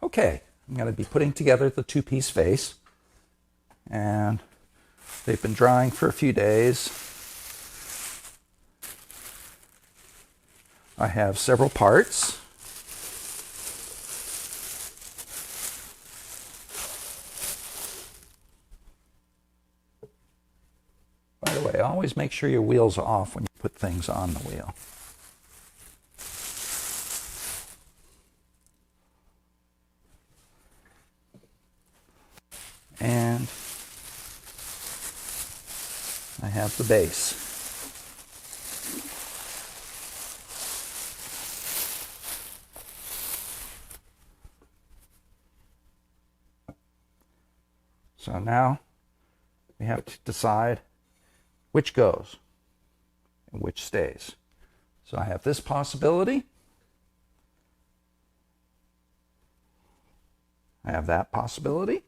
Okay, I'm going to be putting together the two-piece vase, and they've been drying for a few days. I have several parts. By the way, always make sure your wheel's off when you put things on the wheel. And I have the base. So now we have to decide which goes and which stays. So I have this possibility. I have that possibility.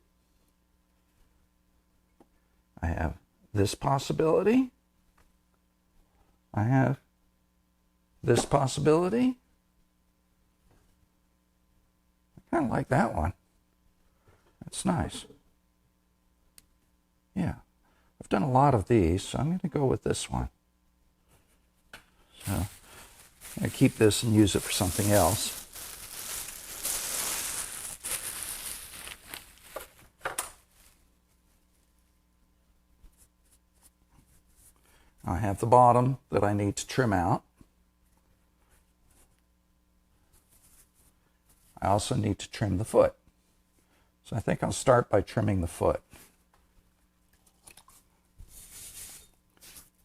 I have this possibility. I have this possibility. I kind of like that one. That's nice. Yeah, I've done a lot of these, so I'm going to go with this one. So I'm going to keep this and use it for something else. I have the bottom that I need to trim out. I also need to trim the foot. So I think I'll start by trimming the foot.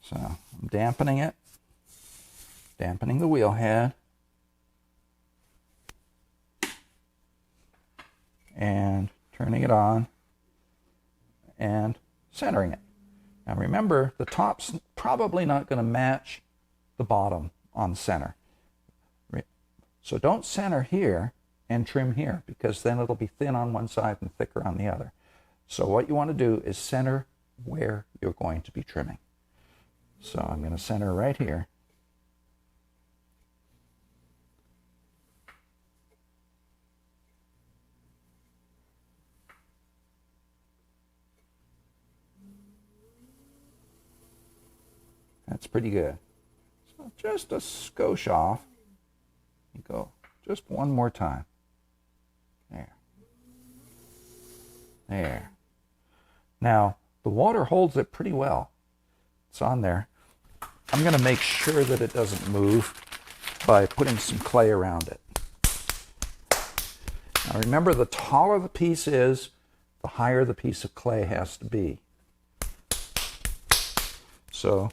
So I'm dampening it, dampening the wheel head, and turning it on and centering it. Now remember, the top's probably not going to match the bottom on the center. So don't center here and trim here, because then it'll be thin on one side and thicker on the other. So what you want to do is center where you're going to be trimming. So I'm going to center right here. That's pretty good. So just a skosh off. You go just one more time. There. There. Now, the water holds it pretty well. It's on there. I'm going to make sure that it doesn't move by putting some clay around it. Now remember, the taller the piece is, the higher the piece of clay has to be. So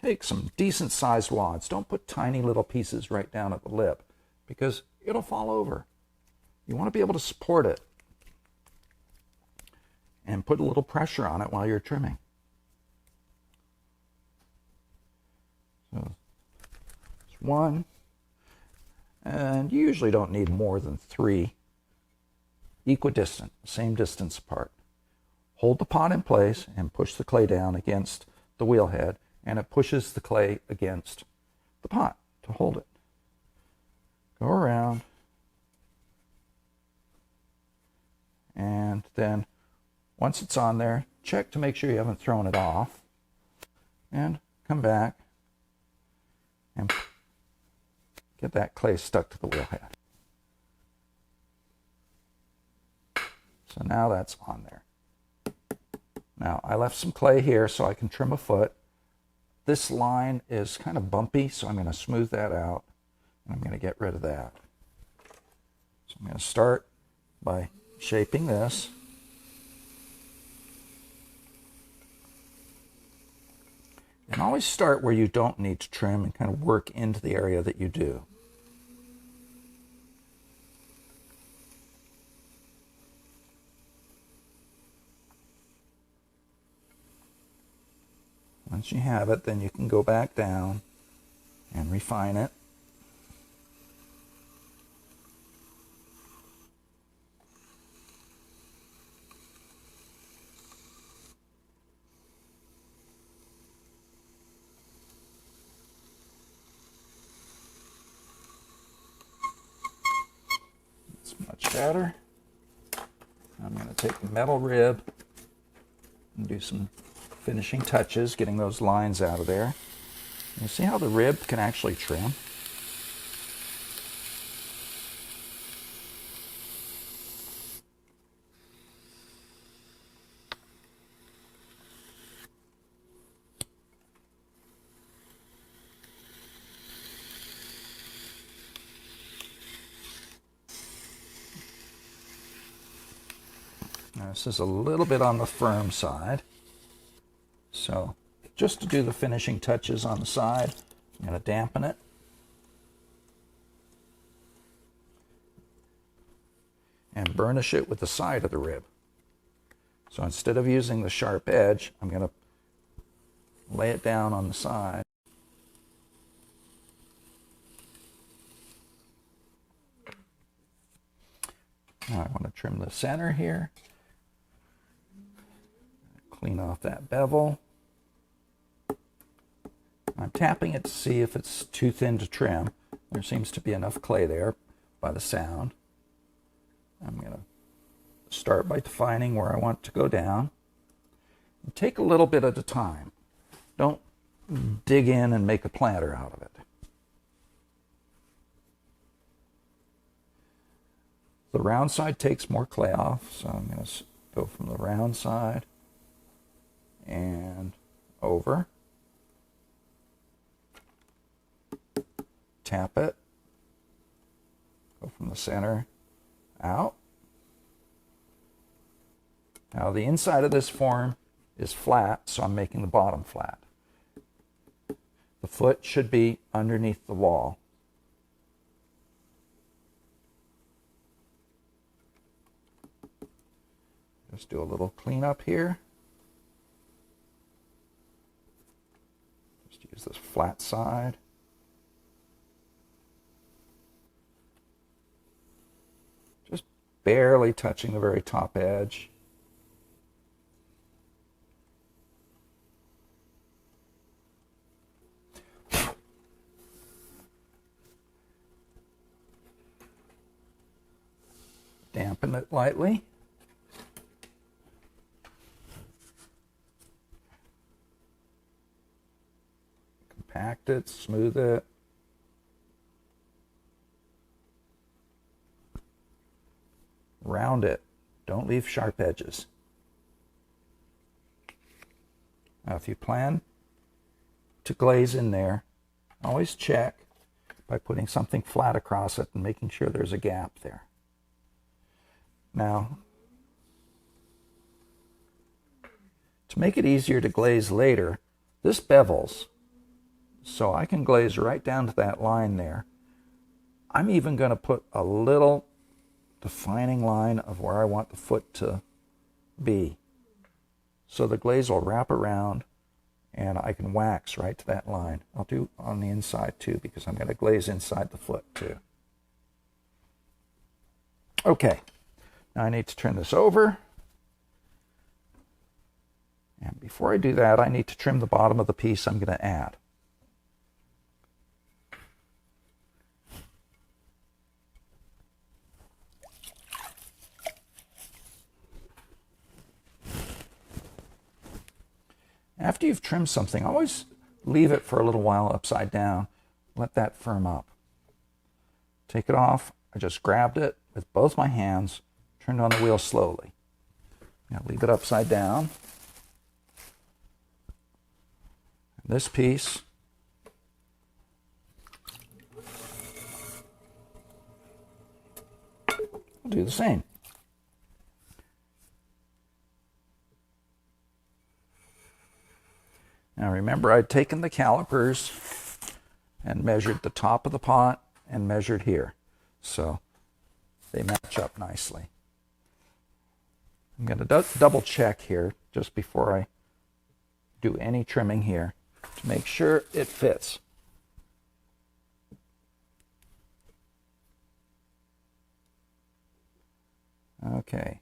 take some decent sized wads. Don't put tiny little pieces right down at the lip, because it'll fall over. You want to be able to support it and put a little pressure on it while you're trimming. So it's one, and you usually don't need more than 3 equidistant, same distance apart. Hold the pot in place and push the clay down against the wheel head, and it pushes the clay against the pot to hold it. Go around, and then once it's on there, check to make sure you haven't thrown it off, and come back and get that clay stuck to the wheel head. So now that's on there. Now I left some clay here so I can trim a foot. This line is kind of bumpy, so I'm going to smooth that out, and I'm going to get rid of that. So I'm going to start by shaping this. And always start where you don't need to trim and kind of work into the area that you do. Once you have it, then you can go back down and refine it. better. I'm going to take the metal rib and do some finishing touches, getting those lines out of there. You see how the rib can actually trim? Now, this is a little bit on the firm side. So just to do the finishing touches on the side, I'm going to dampen it. And burnish it with the side of the rib. So instead of using the sharp edge, I'm going to lay it down on the side. Now I want to trim the center here. Clean off that bevel. I'm tapping it to see if it's too thin to trim. There seems to be enough clay there by the sound. I'm going to start by defining where I want to go down. Take a little bit at a time. Don't dig in and make a planter out of it. The round side takes more clay off, so I'm going to go from the round side and over. Tap it. Go from the center out. Now the inside of this form is flat, so I'm making the bottom flat. The foot should be underneath the wall. Just do a little cleanup here. Just use this flat side. Just barely touching the very top edge. Dampen it lightly. Compact it, smooth it. Round it. Don't leave sharp edges. Now, if you plan to glaze in there, always check by putting something flat across it and making sure there's a gap there. Now, to make it easier to glaze later, this bevels, so I can glaze right down to that line there. I'm even going to put a little defining line of where I want the foot to be. So the glaze will wrap around and I can wax right to that line. I'll do on the inside too, because I'm going to glaze inside the foot too. Okay, now I need to turn this over. And before I do that, I need to trim the bottom of the piece I'm going to add. After you've trimmed something, always leave it for a little while upside down. Let that firm up. Take it off. I just grabbed it with both my hands, turned on the wheel slowly. Now leave it upside down. This piece, I'll do the same. Now remember, I'd taken the calipers and measured the top of the pot and measured here. So they match up nicely. I'm going to double check here just before I do any trimming here to make sure it fits. Okay.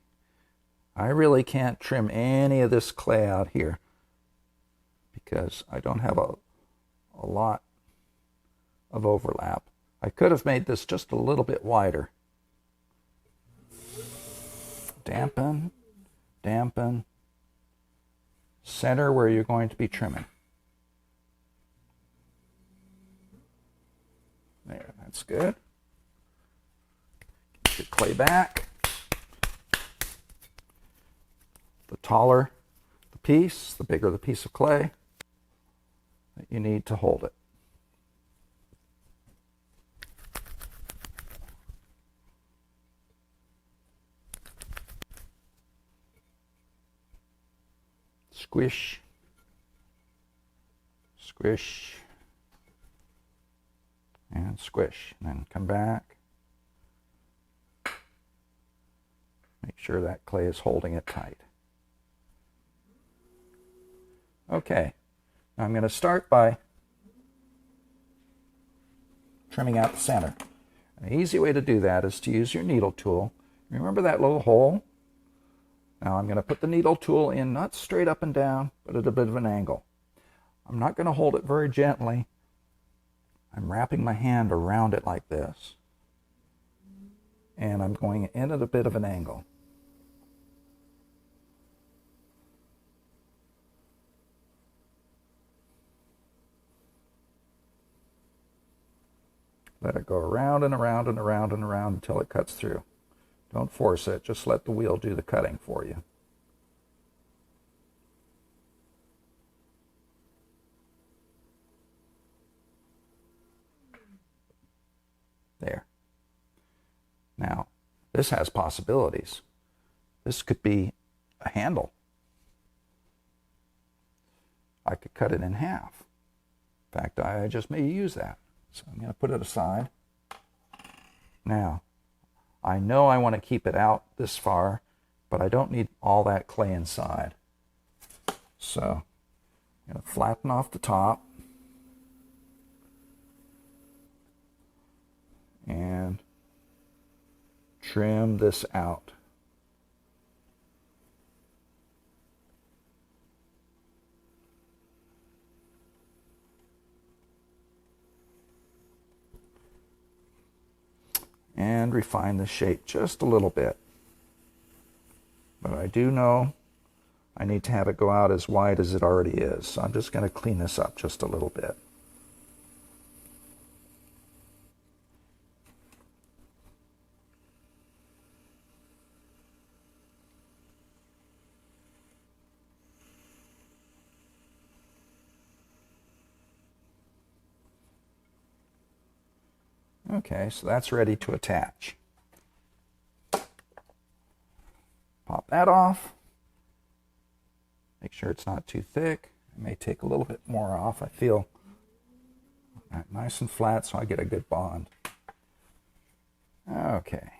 I really can't trim any of this clay out here, because I don't have a lot of overlap. I could have made this just a little bit wider. dampen, dampen, center where you're going to be trimming. There, that's good. Get your clay back. The taller the piece, the bigger the piece of clay that you need to hold it. Squish, squish, and squish. And then come back. Make sure that clay is holding it tight. Okay, now I'm going to start by trimming out the center. An easy way to do that is to use your needle tool. Remember that little hole? Now I'm going to put the needle tool in not straight up and down, but at a bit of an angle. I'm not going to hold it very gently. I'm wrapping my hand around it like this. And I'm going in at a bit of an angle. Let it go around and around and around and around until it cuts through. Don't force it, just let the wheel do the cutting for you. There. Now, this has possibilities. This could be a handle. I could cut it in half. In fact, I just may use that. So I'm going to put it aside. Now, I know I want to keep it out this far, but I don't need all that clay inside. So I'm going to flatten off the top and trim this out. And refine the shape just a little bit. But I do know I need to have it go out as wide as it already is. So I'm just going to clean this up just a little bit. Okay, so that's ready to attach. Pop that off. Make sure it's not too thick. I may take a little bit more off. I feel that nice and flat so I get a good bond. Okay.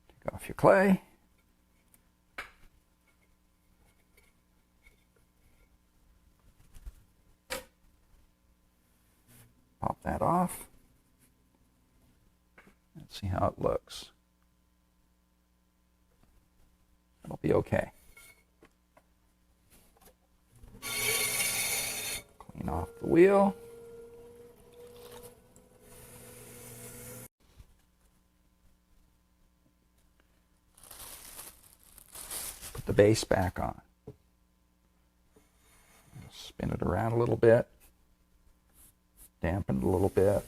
Take off your clay. Pop that off. Let's see how it looks. It'll be okay. Clean off the wheel. Put the base back on. Spin it around a little bit. Dampen it a little bit.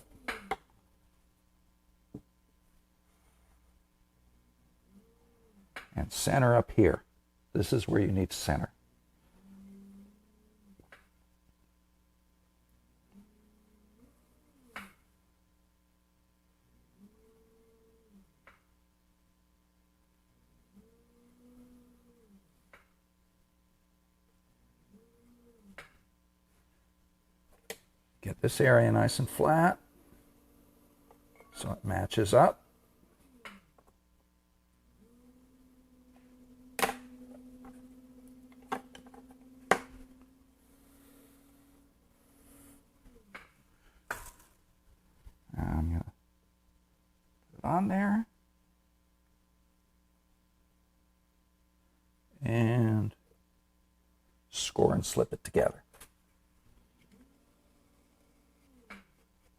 And center up here. This is where you need to center. Get this area nice and flat so it matches up. I'm going to put it on there and score and slip it together.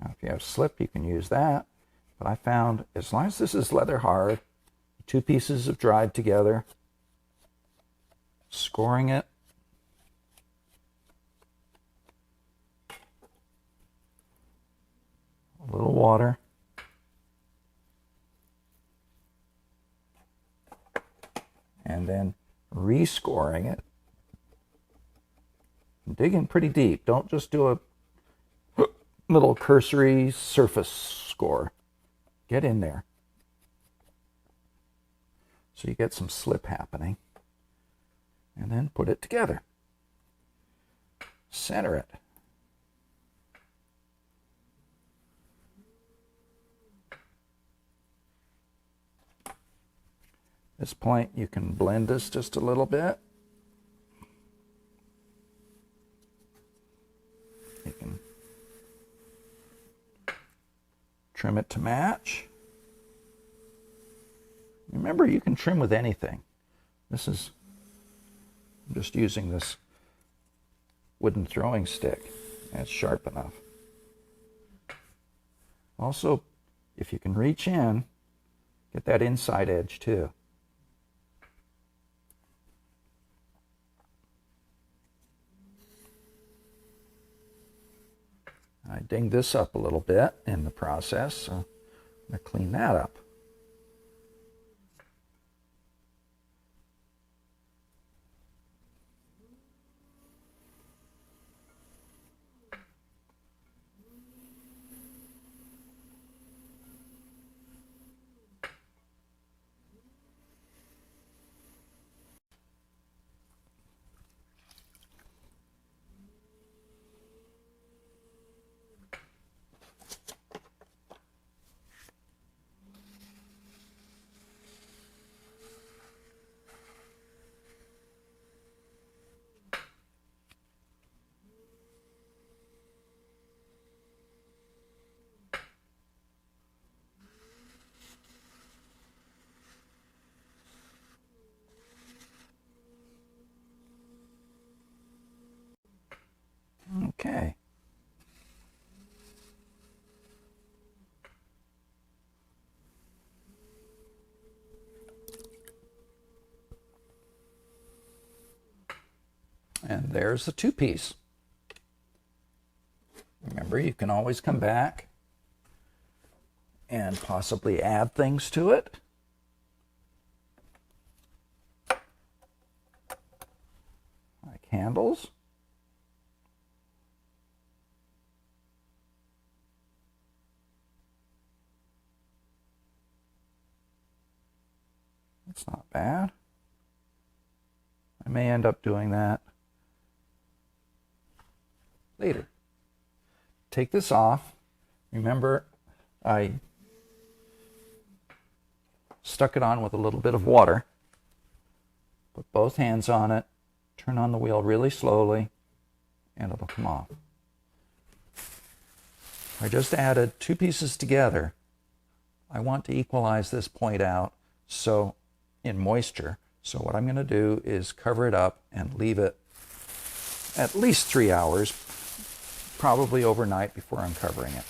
Now, if you have slip, you can use that. But I found as long as this is leather hard, you Two pieces have dried together, scoring it. A little water. And then rescoring it. Dig in pretty deep. Don't just do a little cursory surface score. Get in there. So you get some slip happening. And then put it together. Center it. At this point, you can blend this just a little bit. You can trim it to match. Remember, you can trim with anything. I'm just using this wooden throwing stick, and it's sharp enough. Also, if you can reach in, get that inside edge too. I dinged this up a little bit in the process, so I'm going to clean that up. Okay. And there's the two-piece. Remember, you can always come back and possibly add things to it. Like handles. It's not bad. I may end up doing that later. Take this off. Remember, I stuck it on with a little bit of water. Put both hands on it. Turn on the wheel really slowly, and it'll come off. I just added two pieces together. I want to equalize this point out in moisture. So what I'm going to do is cover it up and leave it at least 3 hours, probably overnight before I'm covering it.